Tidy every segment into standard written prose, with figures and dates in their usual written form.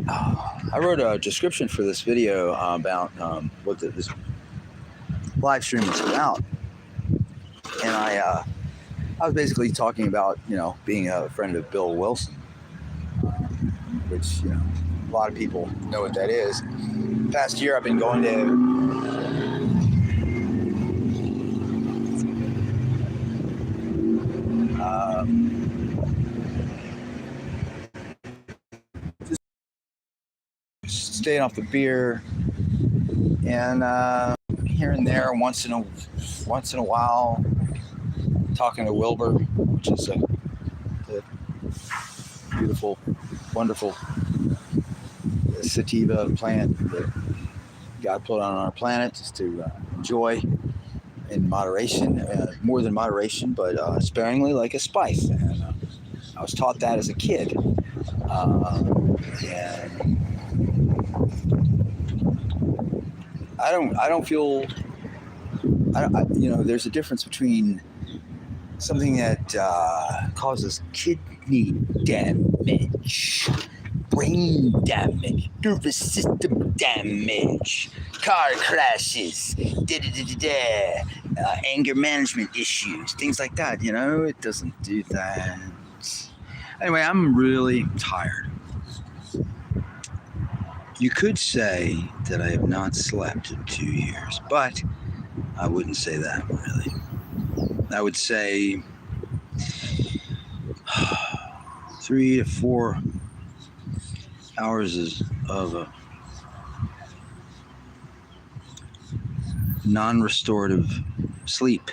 I wrote a description for this video about what this live stream is about, and I was basically talking about being a friend of Bill Wilson, which a lot of people know what that is. Past year, I've been going to staying off the beer, and here and there, once in a while, talking to Wilbur, which is a beautiful, wonderful sativa plant that God put on our planet just to enjoy in moderation, more than moderation, but sparingly, like a spice. And I was taught that as a kid, and I don't feel. There's a difference between something that causes kidney damage, brain damage, nervous system damage, car crashes, anger management issues, things like that. It doesn't do that. Anyway, I'm really tired. You could say that I have not slept in 2 years, but I wouldn't say that, really. I would say 3 to 4 hours of a non-restorative sleep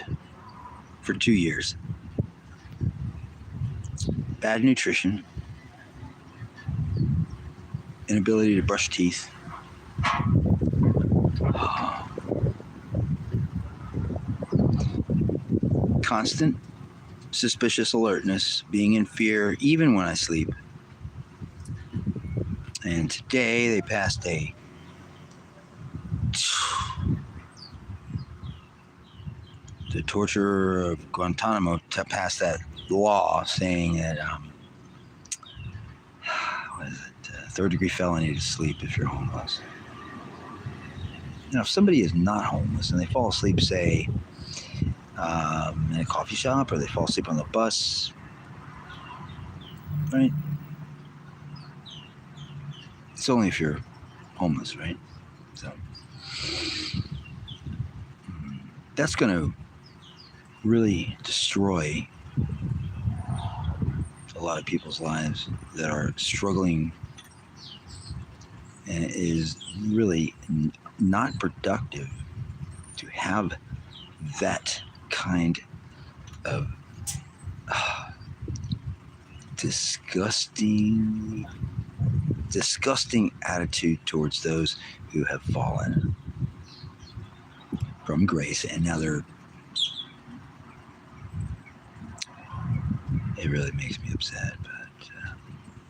for 2 years. Bad nutrition, inability to brush teeth, constant suspicious alertness, being in fear even when I sleep. And today they passed the torture of Guantanamo passed that law saying that third-degree felony to sleep if you're homeless. If somebody is not homeless and they fall asleep, say, in a coffee shop, or they fall asleep on the bus, right? It's only if you're homeless, right? So that's going to really destroy a lot of people's lives that are struggling, and it is really not productive to have that kind of disgusting attitude towards those who have fallen from grace, and now it really makes me upset. But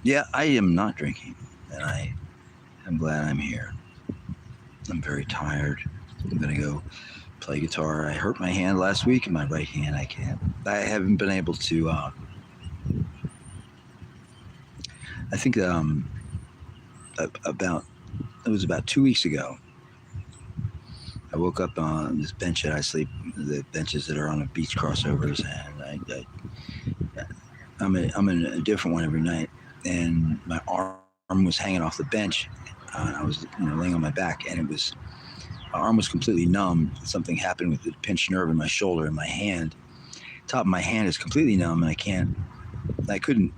yeah, I am not drinking, and I'm glad I'm here. I'm very tired. I'm gonna go play guitar. I hurt my hand last week, in my right hand. I haven't been able to. I think it was about 2 weeks ago. I woke up on this bench that I sleep, the benches that are on the beach crossovers, and I'm in a different one every night, and my arm was hanging off the bench. I was laying on my back, and my arm was completely numb. Something happened with the pinched nerve in my shoulder, and my hand, top of my hand is completely numb, and I couldn't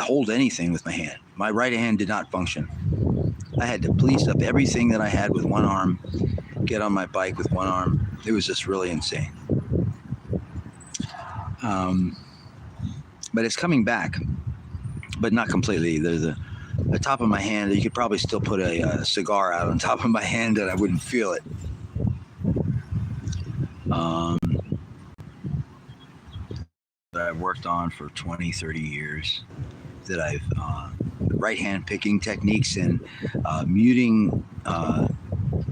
hold anything with my hand. My right hand did not function. I had to police up everything that I had with one arm, get on my bike with one arm. It was just really insane. But it's coming back, but not completely. There's the top of my hand, you could probably still put a cigar out on top of my hand and I wouldn't feel it. That I've worked on for 20, 30 years, that I've right hand picking techniques and muting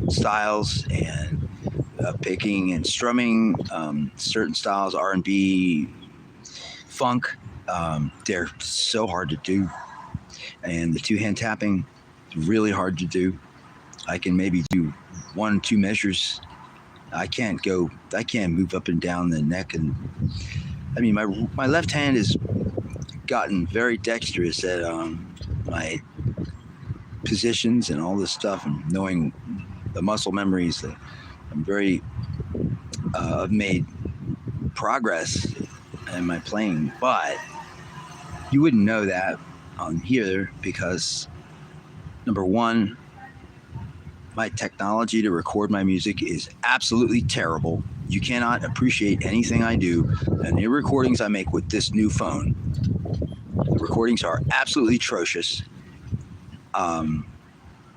styles, and picking and strumming certain styles, R&B, funk. They're so hard to do. And the two-hand tapping, really hard to do. I can maybe do 1-2 measures. I can't move up and down the neck. And I mean, my left hand has gotten very dexterous at my positions and all this stuff, and knowing the muscle memories. That I'm very, I've made progress in my playing, but you wouldn't know that on here because, number one, my technology to record my music is absolutely terrible. You cannot appreciate anything I do, and the recordings I make with this new phone, the recordings are absolutely atrocious.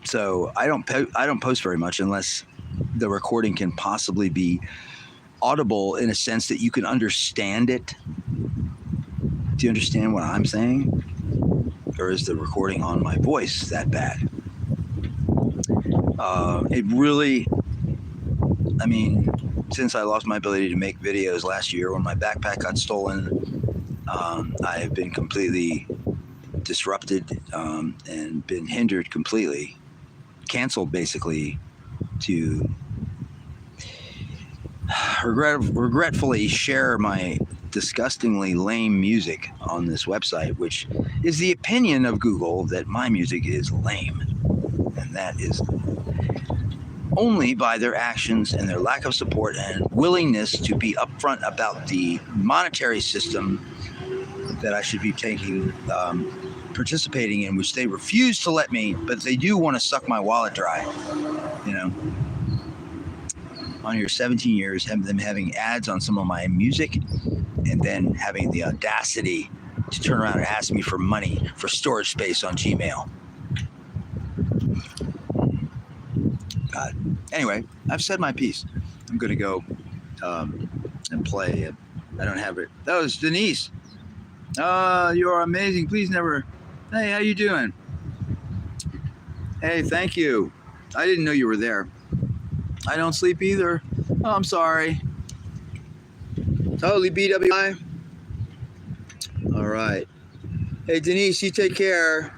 So I don't post very much unless the recording can possibly be audible in a sense that you can understand it. Do you understand what I'm saying? Or is the recording on my voice that bad? It really, I mean, since I lost my ability to make videos last year when my backpack got stolen, I have been completely disrupted and been hindered completely, canceled basically, to regretfully share my disgustingly lame music on this website, which is the opinion of Google that my music is lame. And that is only by their actions and their lack of support and willingness to be upfront about the monetary system that I should be participating in, which they refuse to let me, but they do want to suck my wallet dry. You know, on your 17 years, them having ads on some of my music, and then having the audacity to turn around and ask me for money for storage space on Gmail. God. Anyway, I've said my piece. I'm going to go and play. I don't have it. That was Denise. You are amazing. Please never. Hey, how you doing? Hey, thank you. I didn't know you were there. I don't sleep either. Oh, I'm sorry. Totally BWI. All right. Hey, Denise, you take care.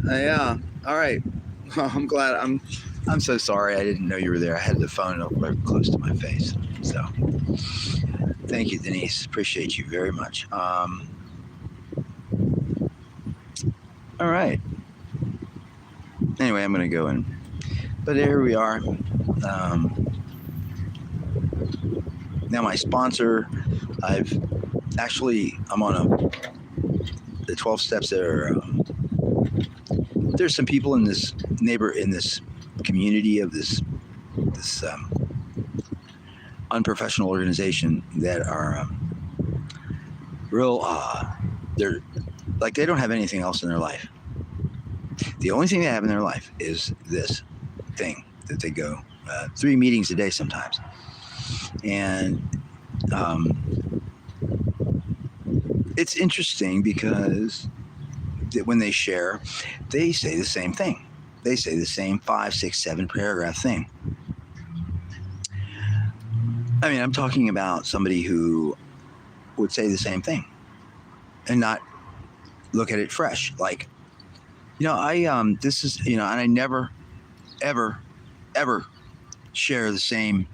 Yeah. All right. I'm glad. I'm so sorry. I didn't know you were there. I had the phone very close to my face. So thank you, Denise. Appreciate you very much. All right. Anyway, I'm going to go in. But here we are. Now my sponsor, I'm on the 12 steps that are, there's some people in this community of this unprofessional organization that are they're like, they don't have anything else in their life. The only thing they have in their life is this thing that they go 3 meetings a day sometimes. And it's interesting because when they share, they say the same thing. They say the same 5, 6, 7 paragraph thing. I mean, I'm talking about somebody who would say the same thing and not look at it fresh. Like, this is, and I never, ever, ever share the same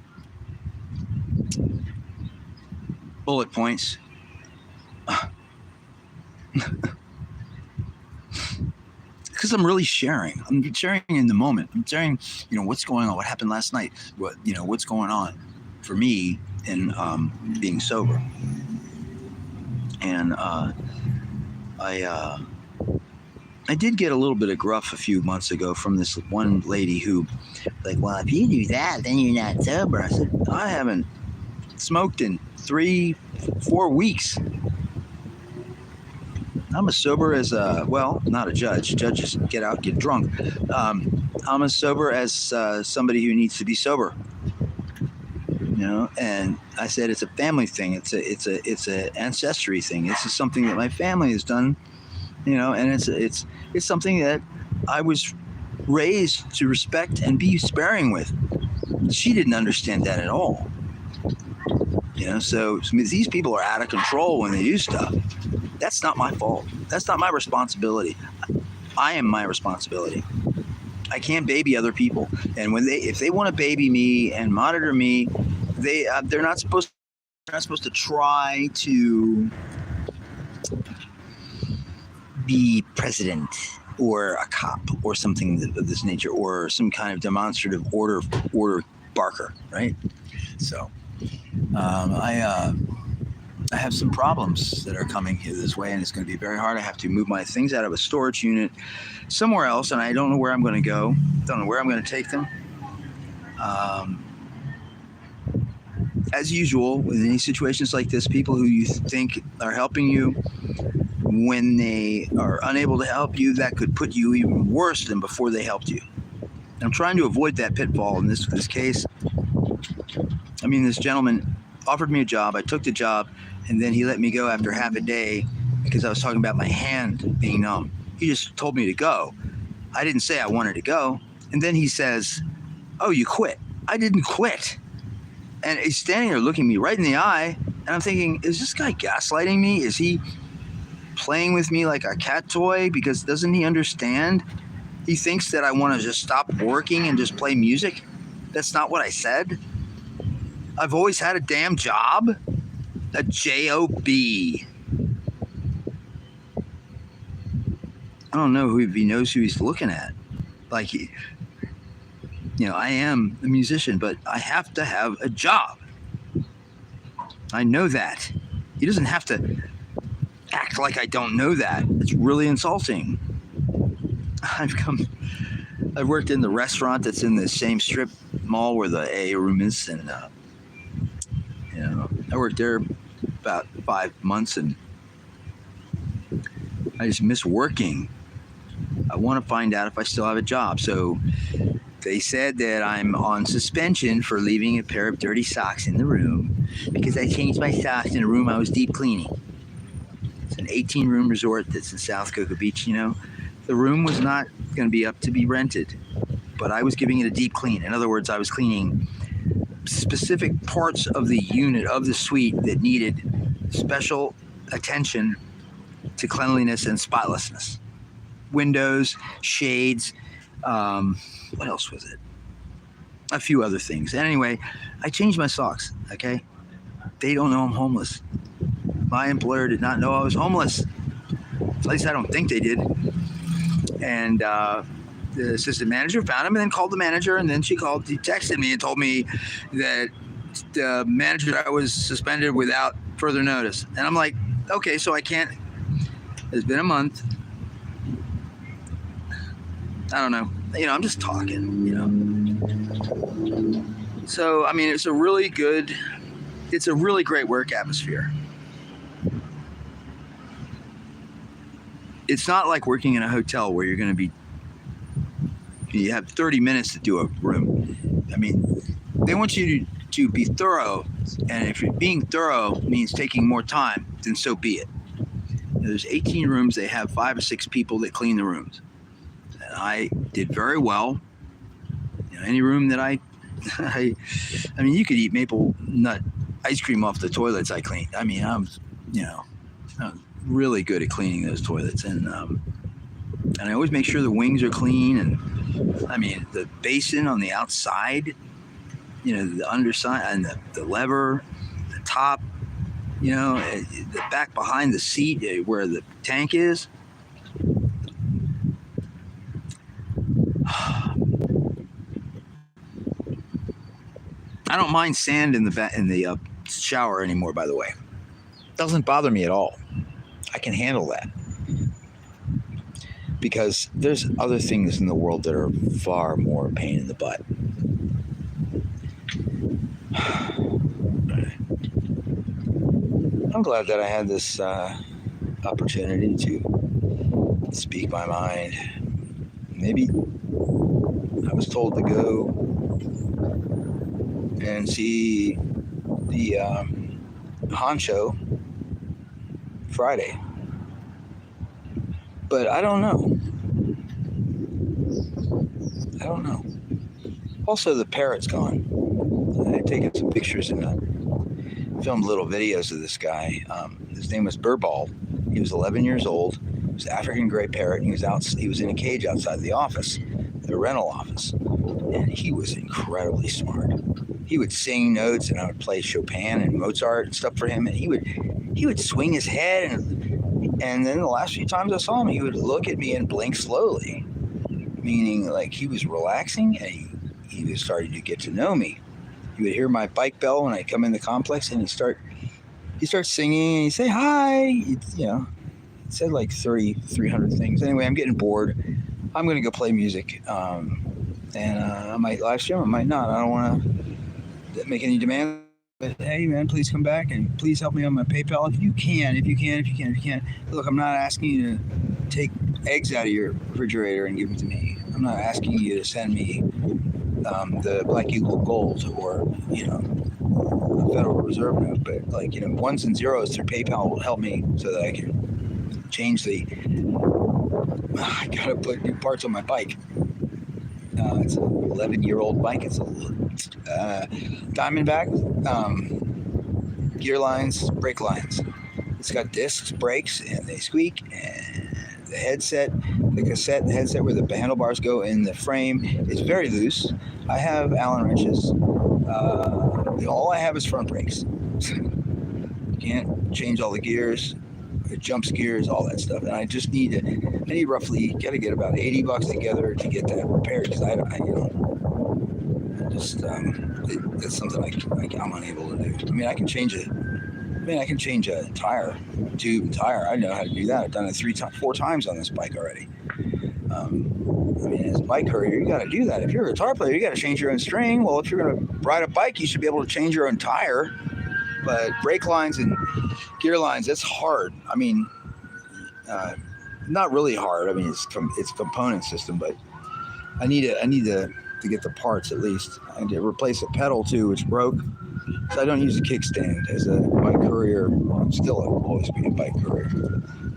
bullet points. Because I'm really sharing. I'm sharing in the moment. I'm sharing, what's going on, what happened last night, what's going on for me in being sober. And I did get a little bit of gruff a few months ago from this one lady who, like, well, if you do that, then you're not sober. I said, I haven't smoked in 3-4 weeks. I'm as sober as not a judge. Judges get out, get drunk. I'm as sober as somebody who needs to be sober. And I said it's a family thing. It's a ancestry thing. This is something that my family has done. And it's something that I was raised to respect and be sparing with. She didn't understand that at all. So these people are out of control when they do stuff. That's not my fault. That's not my responsibility. I am my responsibility. I can't baby other people. And if they want to baby me and monitor me, they're not supposed to try to be president or a cop or something of this nature, or some kind of demonstrative order barker, right? So I have some problems that are coming here this way, and it's going to be very hard. I have to move my things out of a storage unit somewhere else, and I don't know where I'm going to go. Don't know where I'm going to take them. As usual, in any situations like this, people who you think are helping you, when they are unable to help you, that could put you even worse than before they helped you. And I'm trying to avoid that pitfall in this case. I mean, this gentleman offered me a job. I took the job, and then he let me go after half a day because I was talking about my hand being numb. He just told me to go. I didn't say I wanted to go. And then he says, "Oh, you quit." I didn't quit. And he's standing there looking me right in the eye, and I'm thinking, is this guy gaslighting me? Is he playing with me like a cat toy? Because doesn't he understand? He thinks that I want to just stop working and just play music. That's not what I said. I've always had a damn job. A job. I don't know if he knows who he's looking at. Like, I am a musician, but I have to have a job. I know that. He doesn't have to act like I don't know that. It's really insulting. I've worked in the restaurant that's in the same strip mall where the AA room is, and I worked there about 5 months, and I just miss working. I want to find out if I still have a job. So they said that I'm on suspension for leaving a pair of dirty socks in the room because I changed my socks in a room I was deep cleaning. It's an 18-room resort that's in South Cocoa Beach. The room was not going to be up to be rented, but I was giving it a deep clean. In other words, I was cleaning specific parts of the unit, of the suite, that needed special attention to cleanliness and spotlessness. Windows, shades, what else was it? A few other things. And anyway, I changed my socks, okay? They don't know I'm homeless. My employer did not know I was homeless. At least I don't think they did. And the assistant manager found him and then called the manager, and then she texted me and told me that the manager I was suspended without further notice. And I'm like, okay, so I can't. It's been a month. I don't know. I'm just talking, So, I mean, it's a really great work atmosphere. It's not like working in a hotel where you have 30 minutes to do a room. I mean, they want you to be thorough, and if being thorough means taking more time, then so be it. There's 18 rooms. They have 5 or 6 people that clean the rooms. And I did very well. Any room that I mean, you could eat maple nut ice cream off the toilets I cleaned. I mean, I'm really good at cleaning those toilets, and I always make sure the wings are clean, and I mean the basin on the outside, the underside, and the lever, the top, the back behind the seat where the tank is. I don't mind sand in the shower anymore, by the way. It doesn't bother me at all. I can handle that. Because there's other things in the world that are far more pain in the butt. I'm glad that I had this opportunity to speak my mind. Maybe I was told to go and see the honcho Friday. But I don't know. Also, the parrot's gone. I had taken some pictures and filmed little videos of this guy. His name was Burball. He was 11 years old. was an African gray parrot. And he was in a cage outside the office, the rental office, and he was incredibly smart. He would sing notes, and I would play Chopin and Mozart and stuff for him, and he would swing his head, and then the last few times I saw him, he would look at me and blink slowly, meaning like he was relaxing, and he was starting to get to know me. He would hear my bike bell when I come in the complex, and he starts singing, and he'd say hi. He said like 300 things. Anyway, I'm getting bored. I'm going to go play music, and I might live stream, I might not. I don't want to make any demands. But hey, man, please come back and please help me on my PayPal if you can. Look, I'm not asking you to take eggs out of your refrigerator and give them to me. I'm not asking you to send me the Black Eagle Gold or a Federal Reserve note. But ones and zeros through PayPal will help me so that I can change the. I gotta put new parts on my bike. It's an 11-year-old bike. It's a Diamondback, gear lines, brake lines. It's got discs, brakes, and they squeak. And the headset where the handlebars go in the frame is very loose. I have Allen wrenches. All I have is front brakes. Can't change all the gears. It jumps gears, all that stuff, and I just need roughly got to get about $80 together to get that repaired because that's something I'm unable to do. I mean, I can change a tire, tube and tire. I know how to do that. I've done it 4 times on this bike already. As a bike courier, you got to do that. If you're a guitar player, you got to change your own string. Well, if you're going to ride a bike, you should be able to change your own tire. But brake lines and gear lines, that's hard. Not really hard. It's a component system, but I need to get the parts at least. I need to replace a pedal too, which broke. So I don't use a kickstand as a bike courier. I'll always be a bike courier.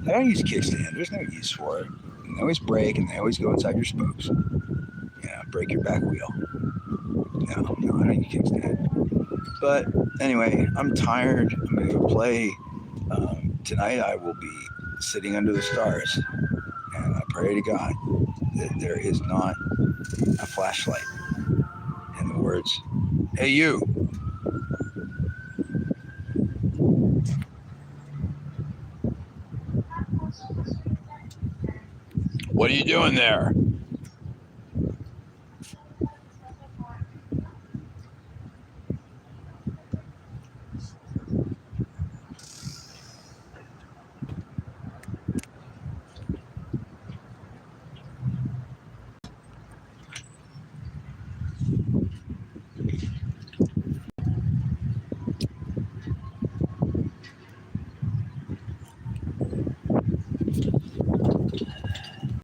I don't use a kickstand. There's no use for it. And they always break, and they always go inside your spokes. Yeah, break your back wheel. No, I don't use a kickstand. But anyway, I'm tired. I'm going to go play. Tonight I will be sitting under the stars, and I pray to God that there is not a flashlight in the words, "Hey you." What are you doing there?